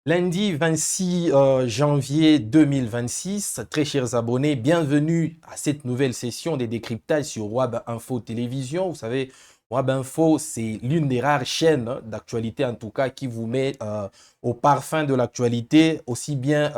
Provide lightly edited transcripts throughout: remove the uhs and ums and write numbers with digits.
Lundi 26 janvier 2026, très chers abonnés, bienvenue à cette nouvelle session des décryptages sur WAB Info Télévision. Vous savez, WAB Info, c'est l'une des rares chaînes d'actualité, en tout cas, qui vous met au parfum de l'actualité, aussi bien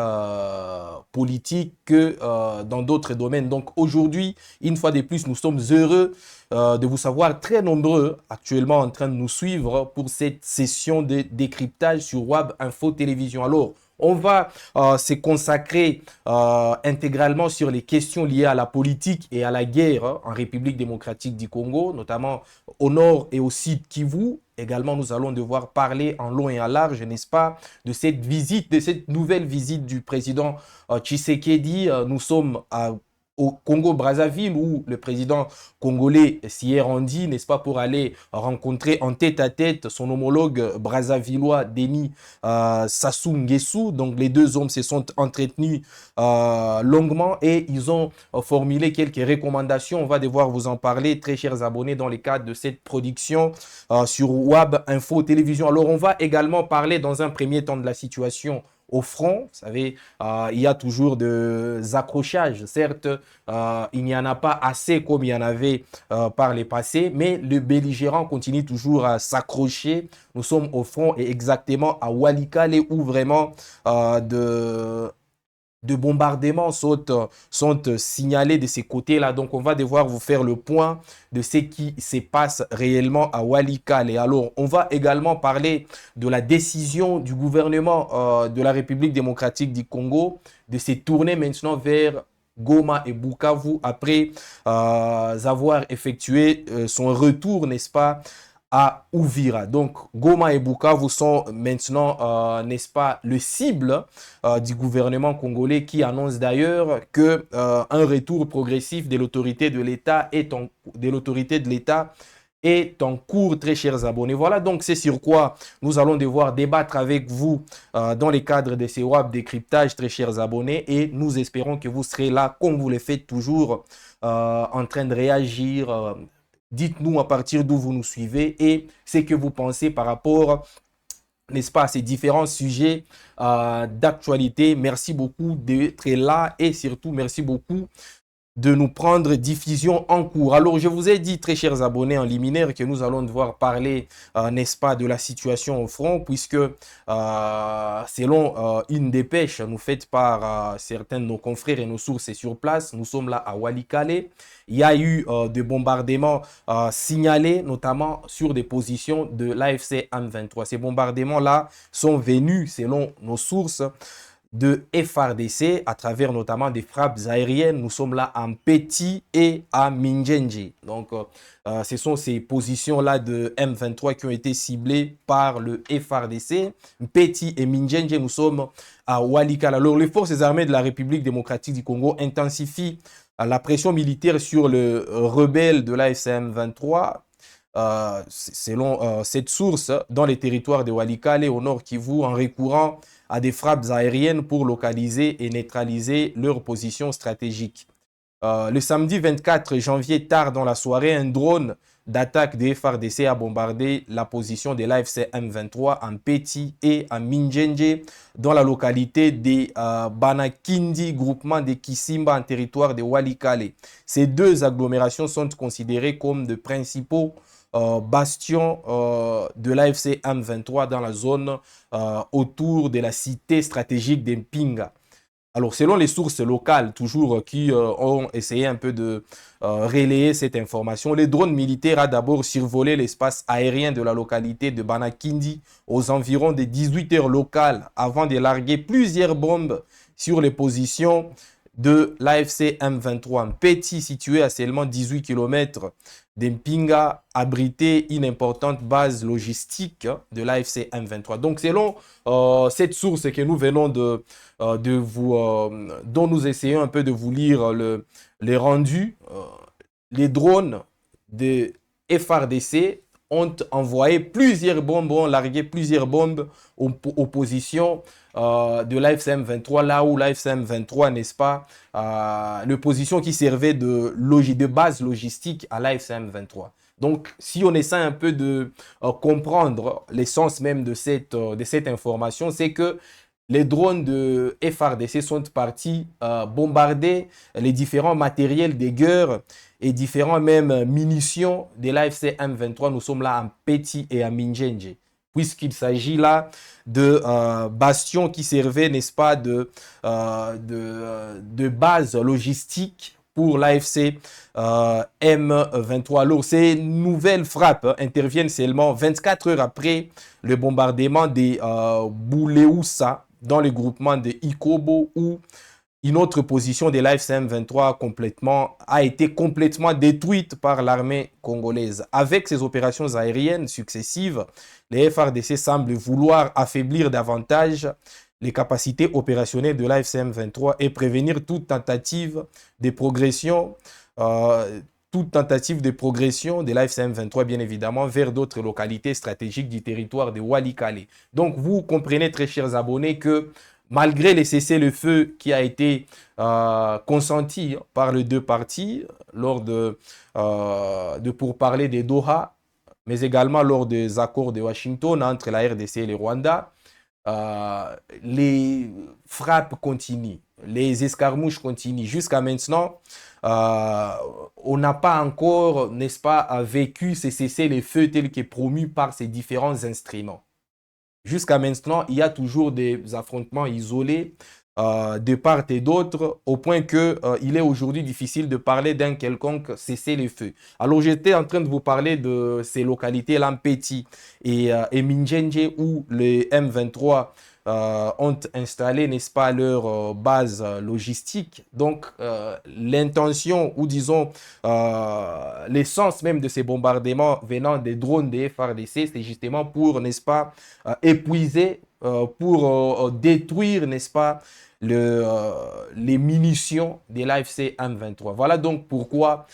politique que dans d'autres domaines. Donc aujourd'hui, une fois de plus, nous sommes heureux de vous savoir très nombreux actuellement en train de nous suivre pour cette session de décryptage sur WAB Info Télévision. Alors, on va se consacrer intégralement sur les questions liées à la politique et à la guerre en République démocratique du Congo, notamment au nord et au sud Kivu. Également, nous allons devoir parler en long et en large, n'est-ce pas, de cette visite, de cette nouvelle visite du président Tshisekedi. Nous sommes au Congo-Brazzaville où le président congolais s'y est rendu, n'est-ce pas, pour aller rencontrer en tête-à-tête son homologue brazzavillois Denis Sassou Nguesso. Donc les deux hommes se sont entretenus longuement et ils ont formulé quelques recommandations. On va devoir vous en parler, très chers abonnés, dans le cadre de cette production sur WAB Info Télévision. Alors on va également parler dans un premier temps de la situation au front. Vous savez, il y a toujours des accrochages. Certes, il n'y en a pas assez comme il y en avait par les passés, mais le belligérant continue toujours à s'accrocher. Nous sommes au front et exactement à Walikale où vraiment de bombardements sont signalés de ces côtés-là. Donc, on va devoir vous faire le point de ce qui se passe réellement à Walikale. Et alors, on va également parler de la décision du gouvernement de la République démocratique du Congo de se tourner maintenant vers Goma et Bukavu après avoir effectué son retour, n'est-ce pas, à Uvira. Donc, Goma et Bukavu sont maintenant, n'est-ce pas, le cible du gouvernement congolais qui annonce d'ailleurs que un retour progressif de l'autorité de l'État est en cours, très chers abonnés. Voilà, donc c'est sur quoi nous allons devoir débattre avec vous dans les cadres de ces WAP décryptage, très chers abonnés, et nous espérons que vous serez là, comme vous le faites toujours, en train de réagir. Dites-nous à partir d'où vous nous suivez et ce que vous pensez par rapport, n'est-ce pas, à ces différents sujets d'actualité. Merci beaucoup d'être là et surtout, merci beaucoup de nous prendre diffusion en cours. Alors, je vous ai dit, très chers abonnés en liminaire, que nous allons devoir parler, n'est-ce pas, de la situation au front, puisque selon une dépêche nous faite par certains de nos confrères et nos sources sur place, nous sommes là à Walikale. Il y a eu des bombardements signalés, notamment sur des positions de l'AFC M23. Ces bombardements-là sont venus, selon nos sources, de FRDC à travers notamment des frappes aériennes. Nous sommes là en Petit et à Minjenje. Donc, ce sont ces positions-là de M23 qui ont été ciblées par le FRDC. Petit et Minjenje, nous sommes à Walikale. Alors, les forces armées de la République démocratique du Congo intensifient la pression militaire sur le rebelle de l'AFCM 23. Selon cette source, dans les territoires de Walikale, au nord Kivu, en recourant à des frappes aériennes pour localiser et neutraliser leur position stratégique. Le samedi 24 janvier, tard dans la soirée, un drone d'attaque des FARDC a bombardé la position de l'AFC M23 en Petit et à Minjenje, dans la localité de Banakindi, groupement de Kisimba en territoire de Walikale. Ces deux agglomérations sont considérées comme de principaux bastions de l'AFC M23 dans la zone autour de la cité stratégique d'Empinga. Alors, selon les sources locales, toujours qui ont essayé un peu de relayer cette information, les drones militaires ont d'abord survolé l'espace aérien de la localité de Banakindi aux environs de 18 heures locales avant de larguer plusieurs bombes sur les positions de l'AFC M23. Petit, situé à seulement 18 km d'Empinga, abritait une importante base logistique de l'AFC M23. Donc, selon cette source que nous venons dont nous essayons un peu de vous lire les rendus, les drones de FRDC ont envoyé plusieurs bombes, ont largué plusieurs bombes aux positions de l'AFCM 23, là où l'AFCM 23, n'est-ce pas, les positions qui servaient de base logistique à l'AFCM 23. Donc, si on essaie un peu de comprendre l'essence même de cette information, c'est que les drones de FARDC sont partis bombarder les différents matériels de guerre et différents même munitions de l'AFC M23. Nous sommes là en Petit et à Minjenje, puisqu'il s'agit là de bastions qui servaient, n'est-ce pas, de base logistique pour l'AFC M23. Alors, ces nouvelles frappes interviennent seulement 24 heures après le bombardement des Bouléoussa dans le groupement de Ikobo, où une autre position de l'AFC M23 a été complètement détruite par l'armée congolaise. Avec ces opérations aériennes successives, les FARDC semblent vouloir affaiblir davantage les capacités opérationnelles de l'AFC M23 et prévenir toute tentative de progression de l'AFC M23, bien évidemment, vers d'autres localités stratégiques du territoire de Walikale. Donc, vous comprenez, très chers abonnés, que malgré les cessez-le-feu qui a été consenti par les deux parties lors de pourparlers des Doha, mais également lors des accords de Washington entre la RDC et le Rwanda, les frappes continuent, les escarmouches continuent. Jusqu'à maintenant, on n'a pas encore, n'est-ce pas, vécu ces cessez-le-feu tels que promus par ces différents instruments. Jusqu'à maintenant, il y a toujours des affrontements isolés de part et d'autre, au point qu'il est aujourd'hui difficile de parler d'un quelconque cessez-le-feu. Alors, j'étais en train de vous parler de ces localités, Lampeti et Minjenje, où les M23 ont installé, n'est-ce pas, leur base logistique. Donc, l'intention, ou disons, l'essence même de ces bombardements venant des drones des FARDC, c'est justement pour, n'est-ce pas, épuiser, pour détruire, n'est-ce pas, les munitions de l'AFC M23. Voilà donc pourquoi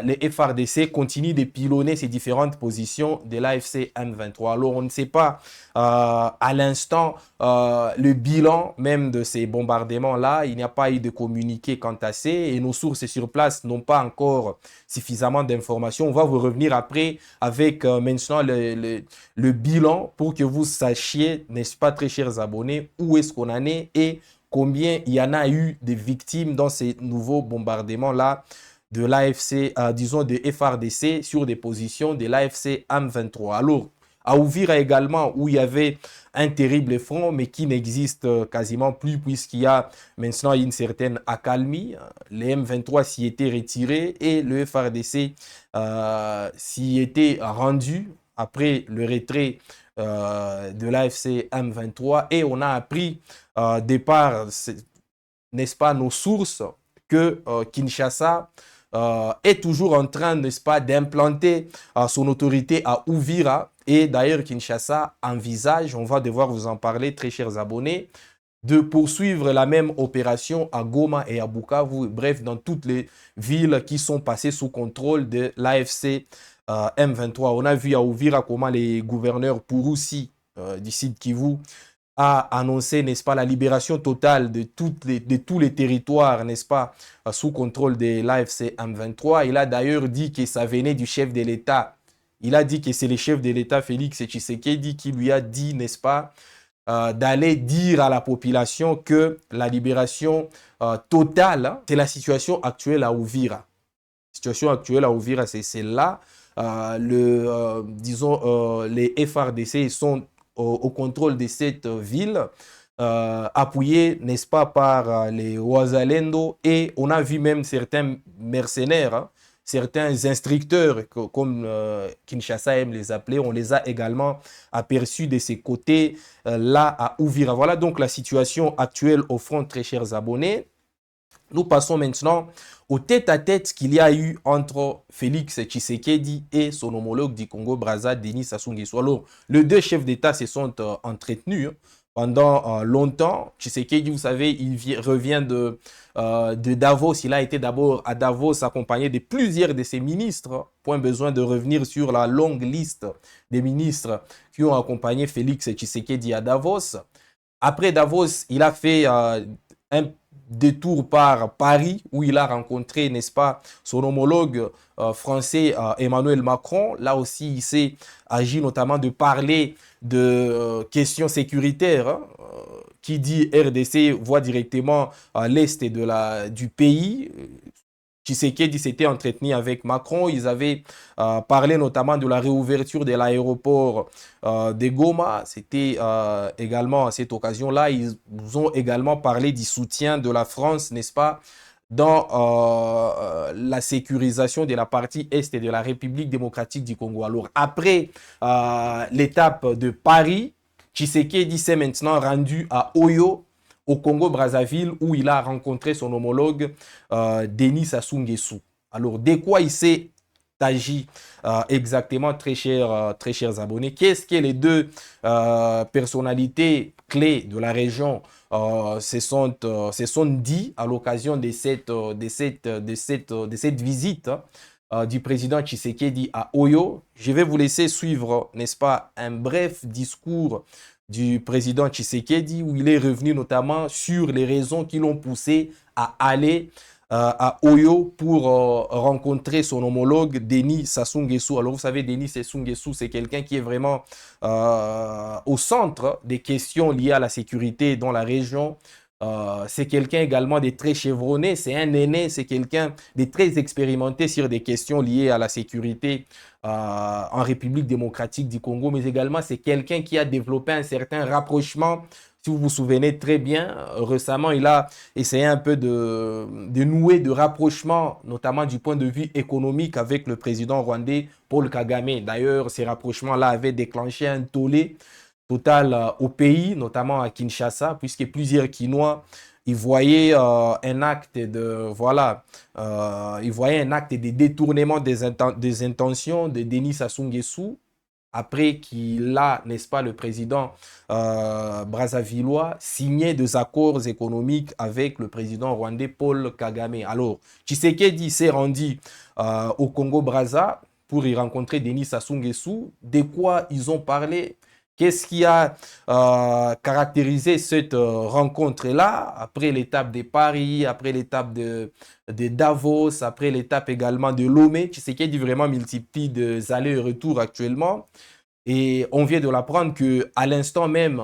les FARDC continuent de pilonner ces différentes positions de l'AFC M23. Alors, on ne sait pas à l'instant le bilan même de ces bombardements-là. Il n'y a pas eu de communiqué quant à ça et nos sources sur place n'ont pas encore suffisamment d'informations. On va vous revenir après avec maintenant le bilan pour que vous sachiez, n'est-ce pas, très chers abonnés, où est-ce qu'on en est et combien il y en a eu de victimes dans ces nouveaux bombardements-là de l'AFC, disons de FARDC sur des positions de l'AFC M23. Alors, à Uvira également, où il y avait un terrible front, mais qui n'existe quasiment plus, puisqu'il y a maintenant une certaine accalmie. Les M23 s'y étaient retirés et le FARDC s'y était rendu après le retrait de l'AFC M23, et on a appris départ, n'est-ce pas, nos sources, que Kinshasa est toujours en train, n'est-ce pas, d'implanter son autorité à Uvira. Et d'ailleurs, Kinshasa envisage, on va devoir vous en parler, très chers abonnés, de poursuivre la même opération à Goma et à Bukavu, bref, dans toutes les villes qui sont passées sous contrôle de l'AFC M23. On a vu à Uvira comment les gouverneurs Pouroussi du Sud Kivu a annoncé, n'est-ce pas, la libération totale de tous les territoires, n'est-ce pas, sous contrôle de l'AFC M23. Il a d'ailleurs dit que ça venait du chef de l'État. Il a dit que c'est le chef de l'État, Félix Tshisekedi, qui lui a dit, n'est-ce pas, d'aller dire à la population que la libération totale, c'est la situation actuelle à Uvira. La situation actuelle à Uvira, c'est celle-là. Disons, les FARDC sont au contrôle de cette ville, appuyés, n'est-ce pas, par les Wazalendo, et on a vu même certains mercenaires, hein, certains instructeurs, comme Kinshasa aime les appeler, on les a également aperçus de ces côtés-là à Uvira. Voilà donc la situation actuelle au front, très chers abonnés. Nous passons maintenant au tête-à-tête qu'il y a eu entre Félix Tshisekedi et son homologue du Congo-Brazza, Denis Sassou Nguesso. Alors, les deux chefs d'État se sont entretenus pendant longtemps. Tshisekedi, vous savez, il revient de Davos. Il a été d'abord à Davos accompagné de plusieurs de ses ministres. Point besoin de revenir sur la longue liste des ministres qui ont accompagné Félix Tshisekedi à Davos. Après Davos, il a fait détour par Paris, où il a rencontré, n'est-ce pas, son homologue français Emmanuel Macron. Là aussi, il s'est agi notamment de parler de questions sécuritaires. Hein. Qui dit RDC voit directement à l'est du pays. Tshisekedi s'était entretenu avec Macron. Ils avaient parlé notamment de la réouverture de l'aéroport de Goma. C'était également à cette occasion-là. Ils ont également parlé du soutien de la France, n'est-ce pas, dans la sécurisation de la partie est de la République démocratique du Congo. Alors, après l'étape de Paris, Tshisekedi s'est maintenant rendu à Oyo, au Congo-Brazzaville, où il a rencontré son homologue Denis Sassou Nguesso. Alors, de quoi il s'est agi exactement, très chers abonnés? Qu'est-ce que les deux personnalités clés de la région se sont dit à l'occasion de cette visite du président Tshisekedi à Oyo? Je vais vous laisser suivre, n'est-ce pas, un bref discours du président Tshisekedi où il est revenu notamment sur les raisons qui l'ont poussé à aller à Oyo pour rencontrer son homologue Denis Sassou Nguesso. Alors vous savez, Denis Sassou Nguesso, c'est quelqu'un qui est vraiment au centre des questions liées à la sécurité dans la région. C'est quelqu'un également de très chevronné, c'est un aîné, c'est quelqu'un de très expérimenté sur des questions liées à la sécurité en République démocratique du Congo, mais également c'est quelqu'un qui a développé un certain rapprochement. Si vous vous souvenez très bien, récemment, il a essayé un peu de nouer de rapprochement, notamment du point de vue économique avec le président rwandais Paul Kagame. D'ailleurs, ces rapprochements-là avaient déclenché un tollé total au pays, notamment à Kinshasa, puisque plusieurs Kinois, ils voyaient un acte de, voilà, ils voyaient un acte de détournement des intentions de Denis Sassou Nguesso, après qu'il a, n'est-ce pas, le président brazzavillois signé des accords économiques avec le président rwandais Paul Kagame. Alors, Tshisekedi s'est rendu au Congo-Brazza pour y rencontrer Denis Sassou Nguesso. De quoi ils ont parlé? Qu'est-ce qui a caractérisé cette rencontre-là, après l'étape de Paris, après l'étape de Davos, après l'étape également de Lomé? Tshisekedi vraiment multiplie des allers et retours actuellement. Et on vient de l'apprendre qu'à l'instant même,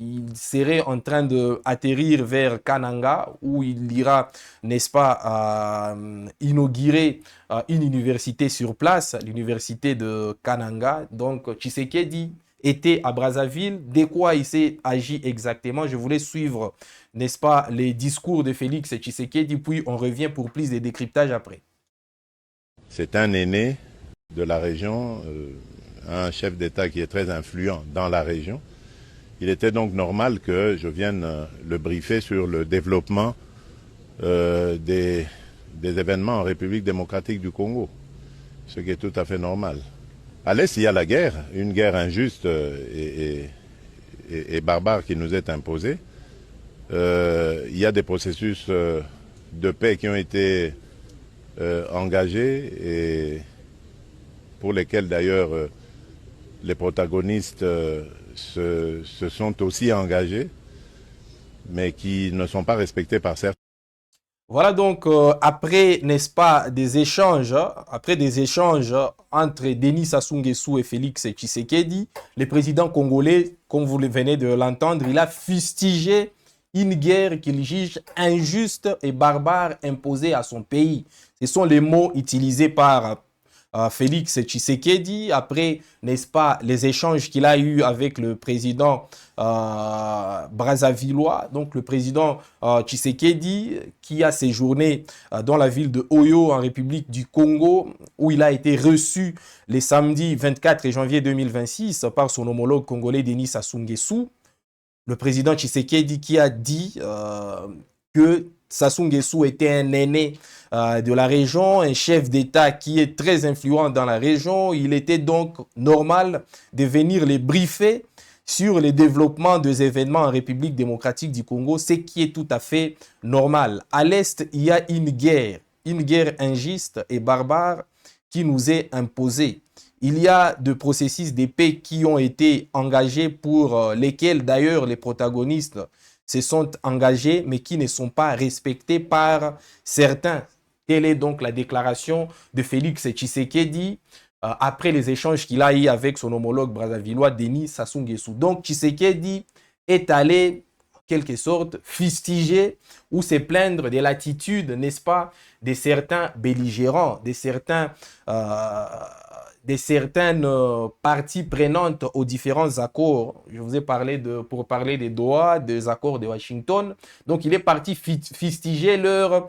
il serait en train d'atterrir vers Kananga, où il ira, n'est-ce pas, inaugurer une université sur place, l'université de Kananga. Donc, Tshisekedi était à Brazzaville. De quoi il s'est agi exactement? Je voulais suivre, n'est-ce pas, les discours de Félix Tshisekedi, puis on revient pour plus de décryptage après. C'est un aîné de la région, un chef d'État qui est très influent dans la région. Il était donc normal que je vienne le briefer sur le développement des événements en République démocratique du Congo, ce qui est tout à fait normal. À l'Est, il y a la guerre, une guerre injuste et barbare qui nous est imposée. Il y a des processus de paix qui ont été engagés et pour lesquels d'ailleurs les protagonistes se sont aussi engagés, mais qui ne sont pas respectés par certains. Voilà donc, après, n'est-ce pas, des échanges, entre Denis Sassou Nguesso et Félix Tshisekedi, le président congolais, comme vous venez de l'entendre, il a fustigé une guerre qu'il juge injuste et barbare imposée à son pays. Ce sont les mots utilisés par Félix Tshisekedi, après, n'est-ce pas, les échanges qu'il a eus avec le président brazzavillois, donc le président Tshisekedi, qui a séjourné dans la ville de Oyo, en République du Congo, où il a été reçu le samedi 24 janvier 2026 par son homologue congolais Denis Sassou Nguesso. Le président Tshisekedi qui a dit que Sassou Nguesso était un aîné de la région, un chef d'État qui est très influent dans la région. Il était donc normal de venir les briefer sur le développement des événements en République démocratique du Congo, ce qui est tout à fait normal. À l'Est, il y a une guerre injuste et barbare qui nous est imposée. Il y a des processus de paix qui ont été engagés pour lesquels d'ailleurs les protagonistes, se sont engagés, mais qui ne sont pas respectés par certains. Telle est donc la déclaration de Félix Tshisekedi après les échanges qu'il a eu avec son homologue brassavillois Denis Sassou Nguesso. Donc Tshisekedi est allé en quelque sorte fustiger ou se plaindre de l'attitude, n'est-ce pas, de certains belligérants, de certaines parties prenantes aux différents accords. Je vous ai parlé pour parler des Doha, des accords de Washington. Donc, il est parti fustiger leurs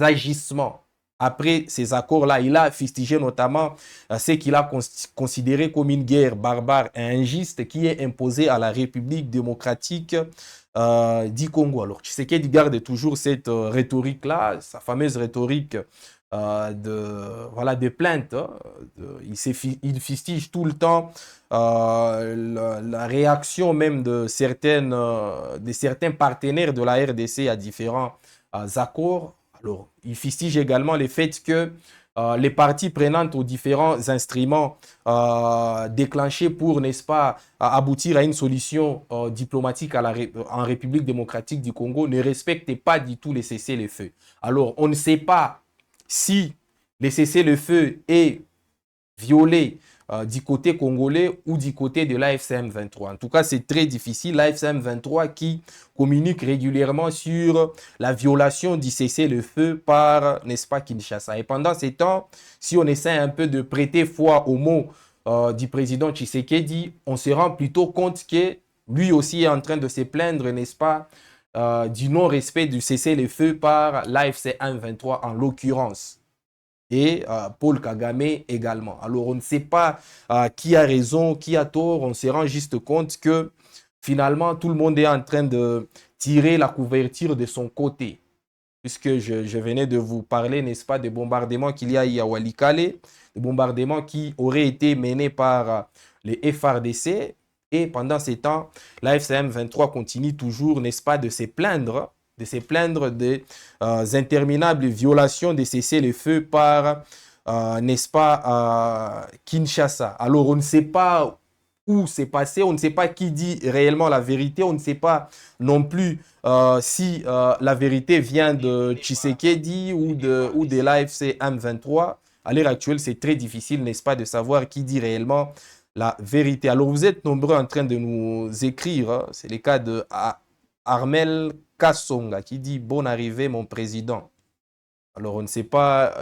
agissements. Après ces accords-là, il a fustigé notamment ce qu'il a considéré comme une guerre barbare et injuste qui est imposée à la République démocratique du Congo. Alors, Tshisekedi garde toujours cette rhétorique-là, sa fameuse rhétorique de plainte. Il fustige tout le temps la réaction même de certains partenaires de la RDC à différents accords. Alors, il fustige également le fait que les parties prenantes aux différents instruments déclenchés pour, n'est-ce pas, aboutir à une solution diplomatique en République démocratique du Congo ne respectent pas du tout les cessez-le-feu. Alors, on ne sait pas si le cessez-le-feu est violé du côté congolais ou du côté de l'AFCM 23. En tout cas, c'est très difficile. L'AFCM 23 qui communique régulièrement sur la violation du cessez-le-feu par, n'est-ce pas, Kinshasa. Et pendant ces temps, si on essaie un peu de prêter foi aux mots du président Tshisekedi, on se rend plutôt compte que lui aussi est en train de se plaindre, n'est-ce pas, du non-respect du cessez-le-feu par l'AFCM 23 en l'occurrence. Et Paul Kagame également. Alors, on ne sait pas qui a raison, qui a tort. On se rend juste compte que finalement, tout le monde est en train de tirer la couverture de son côté. Puisque je venais de vous parler, n'est-ce pas, des bombardements qu'il y a eu à Walikale, des bombardements qui auraient été menés par les FRDC. Et pendant ces temps, la FCM 23 continue toujours, n'est-ce pas, de se plaindre des interminables violations des cessez-le-feu par, n'est-ce pas, Kinshasa. Alors, on ne ssait pas où c'est passé, on ne sait pas qui dit réellement la vérité, on ne sait pas non plus si la vérité vient de Tshisekedi ou de l'AFC M23. À l'heure actuelle, c'est très difficile, n'est-ce pas, de savoir qui dit réellement la vérité. Alors, vous êtes nombreux en train de nous écrire, hein. C'est le cas de Armel Kassonga qui dit « Bonne arrivée, mon président ». Alors, on ne sait pas,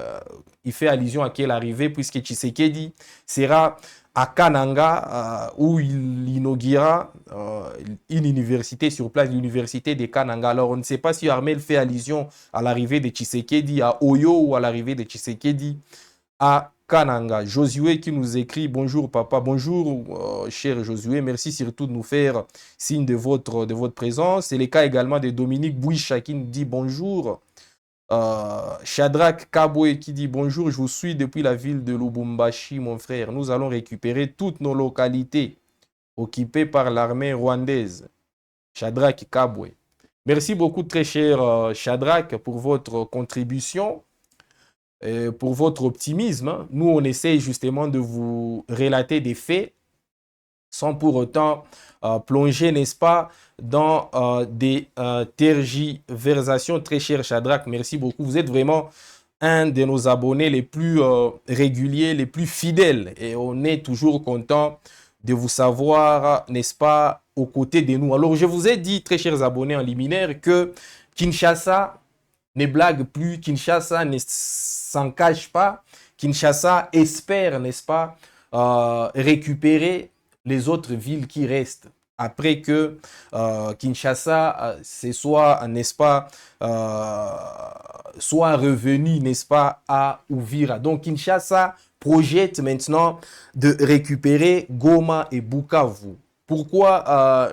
il fait allusion à quelle arrivée, puisque Tshisekedi sera à Kananga, où il inaugurera une université sur place, l'université de Kananga. Alors, on ne sait pas si Armel fait allusion à l'arrivée de Tshisekedi à Oyo ou à l'arrivée de Tshisekedi à Kananga. Josué qui nous écrit « Bonjour papa ». Bonjour cher Josué, merci surtout de nous faire signe de votre présence. C'est le cas également de Dominique Bouicha qui nous dit « Bonjour ». Shadrach Kabwe qui dit « Bonjour, je vous suis depuis la ville de Lubumbashi, mon frère. Nous allons récupérer toutes nos localités occupées par l'armée rwandaise. » Shadrach Kabwe. Merci beaucoup très cher Shadrach pour votre contribution. Pour votre optimisme. Nous, on essaie justement de vous relater des faits sans pour autant plonger, n'est-ce pas, dans des tergiversations. Très cher Shadrach, merci beaucoup. Vous êtes vraiment un de nos abonnés les plus réguliers, les plus fidèles. Et on est toujours content de vous savoir, n'est-ce pas, aux côtés de nous. Alors, je vous ai dit, très chers abonnés en liminaire, que Kinshasa ne blague plus, Kinshasa ne s'en cache pas, Kinshasa espère, n'est-ce pas, récupérer les autres villes qui restent après que Kinshasa soit, n'est-ce pas, soit revenu, n'est-ce pas, à Uvira. Donc Kinshasa projette maintenant de récupérer Goma et Bukavu. Pourquoi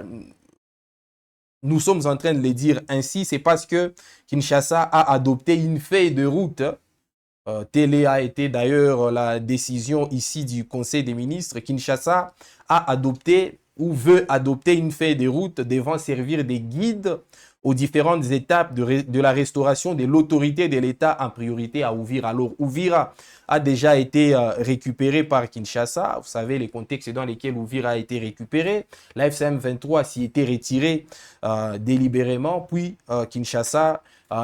nous sommes en train de le dire ainsi? C'est parce que Kinshasa a adopté une feuille de route. Telle a été d'ailleurs la décision ici du Conseil des ministres. Kinshasa a adopté ou veut adopter une feuille de route devant servir de guide aux différentes étapes de la restauration de l'autorité de l'État en priorité à Uvira. Alors, Uvira a déjà été récupéré par Kinshasa. Vous savez les contextes dans lesquels Uvira a été récupéré. La FCM 23 s'y était retirée délibérément, puis Kinshasa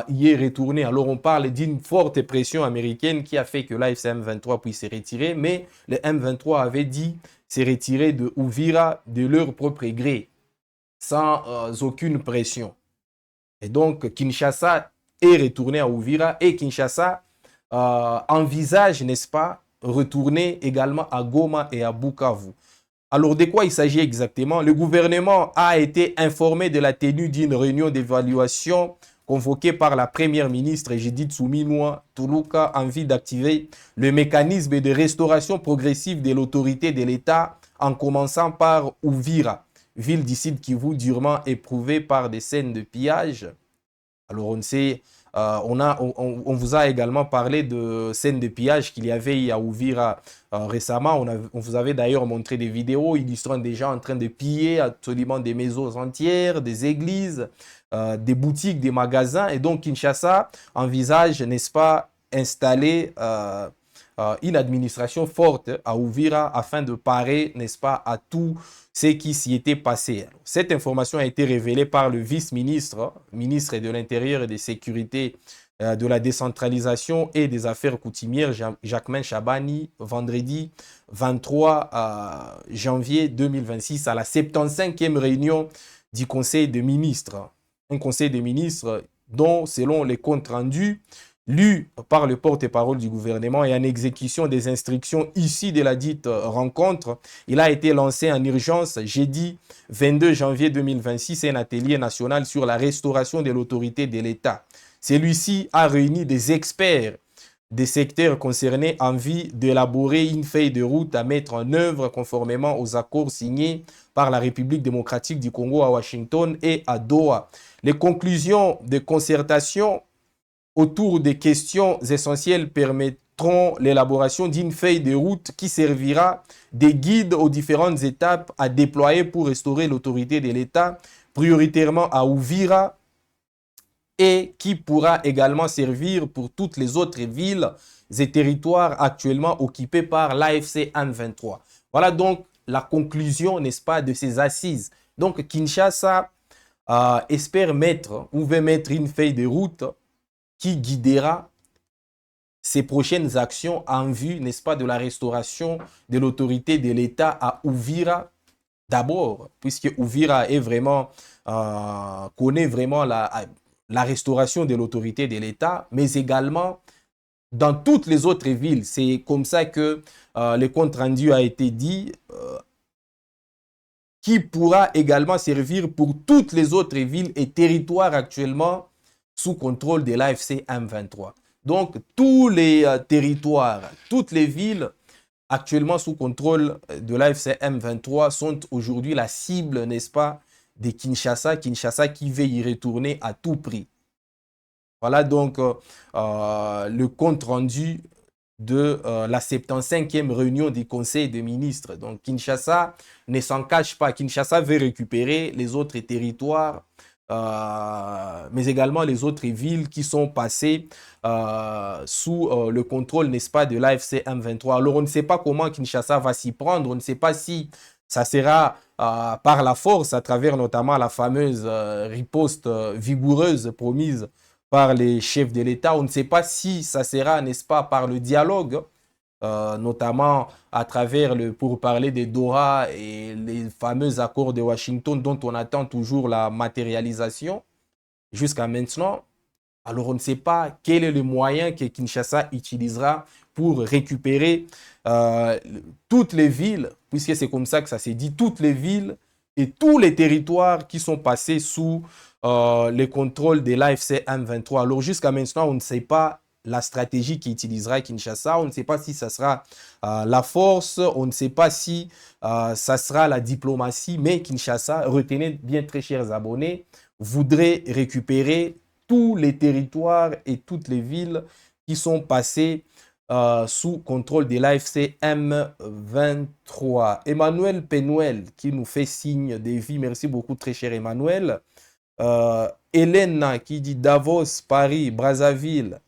y est retourné. Alors, on parle d'une forte pression américaine qui a fait que la FCM 23 puisse se retirer, mais le M23 avait dit se retirer de Uvira de leur propre gré, sans aucune pression. Et donc, Kinshasa est retourné à Uvira et Kinshasa envisage, n'est-ce pas, retourner également à Goma et à Bukavu. Alors, de quoi il s'agit exactement? Le gouvernement a été informé de la tenue d'une réunion d'évaluation convoquée par la première ministre Judith Suminwa Tuluka en vue d'activer le mécanisme de restauration progressive de l'autorité de l'État en commençant par Uvira, ville du Sud Kivu durement éprouvée par des scènes de pillage. Alors on sait, on vous a également parlé de scènes de pillage qu'il y avait à Uvira récemment. On vous avait d'ailleurs montré des vidéos illustrant des gens en train de piller absolument des maisons entières, des églises, des boutiques, des magasins. Et donc Kinshasa envisage, n'est-ce pas, installer une administration forte à Uvira afin de parer, n'est-ce pas, à tout ce qui s'y était passé. Cette information a été révélée par le vice-ministre, ministre de l'Intérieur et des Sécurités, de la décentralisation et des affaires coutumières, Jacquemain Chabani, vendredi 23 janvier 2026 à la 75e réunion du Conseil des ministres. Un Conseil des ministres dont, selon les comptes rendus, lu par le porte-parole du gouvernement et en exécution des instructions issues de la dite rencontre, il a été lancé en urgence jeudi 22 janvier 2026 un atelier national sur la restauration de l'autorité de l'État. Celui-ci a réuni des experts des secteurs concernés en vue d'élaborer une feuille de route à mettre en œuvre conformément aux accords signés par la République démocratique du Congo à Washington et à Doha. Les conclusions de concertation autour des questions essentielles permettront l'élaboration d'une feuille de route qui servira de guide aux différentes étapes à déployer pour restaurer l'autorité de l'État, prioritairement à Uvira, et qui pourra également servir pour toutes les autres villes et territoires actuellement occupés par l'AFC M23. Voilà donc la conclusion, n'est-ce pas, de ces assises. Donc Kinshasa espère mettre ou veut mettre une feuille de route qui guidera ses prochaines actions en vue, n'est-ce pas, de la restauration de l'autorité de l'État à Uvira d'abord, puisque Uvira est vraiment, connaît vraiment la restauration de l'autorité de l'État, mais également dans toutes les autres villes. C'est comme ça que le compte rendu a été dit, qui pourra également servir pour toutes les autres villes et territoires actuellement sous contrôle de l'AFC M23. Donc, tous les territoires, toutes les villes actuellement sous contrôle de l'AFC M23 sont aujourd'hui la cible, n'est-ce pas, de Kinshasa. Kinshasa qui veut y retourner à tout prix. Voilà donc le compte rendu de la 75e réunion du Conseil des ministres. Donc, Kinshasa ne s'en cache pas. Kinshasa veut récupérer les autres territoires, mais également les autres villes qui sont passées sous le contrôle, n'est-ce pas, de l'AFC M23. Alors, on ne sait pas comment Kinshasa va s'y prendre. On ne sait pas si ça sera par la force, à travers notamment la fameuse riposte vigoureuse promise par les chefs de l'État. On ne sait pas si ça sera, n'est-ce pas, par le dialogue, notamment à travers pour parler des Doha et les fameux accords de Washington dont on attend toujours la matérialisation jusqu'à maintenant. Alors on ne sait pas quel est le moyen que Kinshasa utilisera pour récupérer toutes les villes, puisque c'est comme ça que ça s'est dit, toutes les villes et tous les territoires qui sont passés sous le contrôle de l'AFC M23. Alors jusqu'à maintenant, on ne sait pas la stratégie qu'utilisera Kinshasa, on ne sait pas si ça sera la force, on ne sait pas si ça sera la diplomatie, mais Kinshasa, retenez bien très chers abonnés, voudrait récupérer tous les territoires et toutes les villes qui sont passées sous contrôle de l'AFC M23. Emmanuel Penouel qui nous fait signe de vie. Merci beaucoup très cher Emmanuel. Hélène qui dit Davos, Paris, Brazzaville.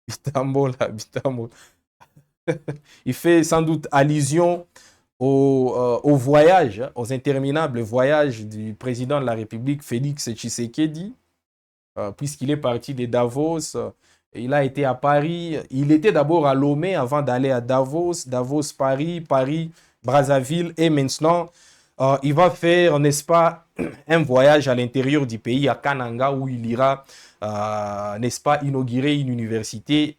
Bitambola, Bitambola. Il fait sans doute allusion au voyage, hein, aux interminables voyages du président de la République, Félix Tshisekedi, puisqu'il est parti de Davos. Il a été à Paris. Il était d'abord à Lomé avant d'aller à Davos. Davos, Paris, Paris, Brazzaville. Et maintenant, il va faire, n'est-ce pas, un voyage à l'intérieur du pays, à Kananga, où il ira, n'est-ce pas, inaugurer une université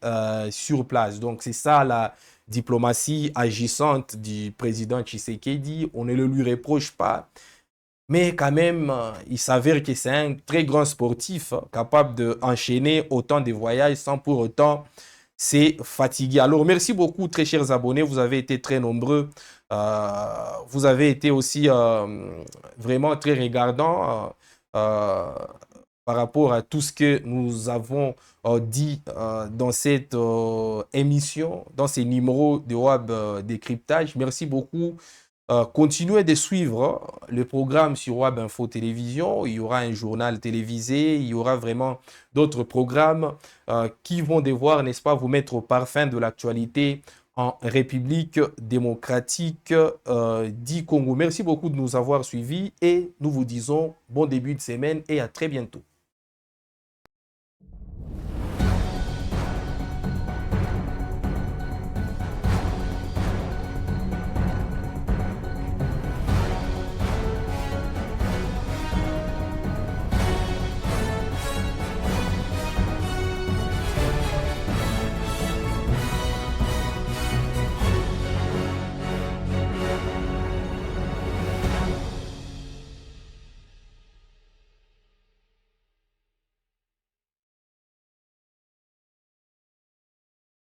sur place. Donc, c'est ça la diplomatie agissante du président Tshisekedi. On ne le lui reproche pas. Mais quand même, il s'avère que c'est un très grand sportif, capable d'enchaîner autant de voyages sans pour autant se fatiguer. Alors, merci beaucoup, très chers abonnés. Vous avez été très nombreux. Vous avez été aussi vraiment très regardants par rapport à tout ce que nous avons dit dans cette émission, dans ces numéros de Web Décryptage. Merci beaucoup. Continuez de suivre le programme sur Web Info Télévision. Il y aura un journal télévisé, il y aura vraiment d'autres programmes qui vont devoir, n'est-ce pas, vous mettre au parfum de l'actualité en République démocratique du Congo. Merci beaucoup de nous avoir suivis et nous vous disons bon début de semaine et à très bientôt.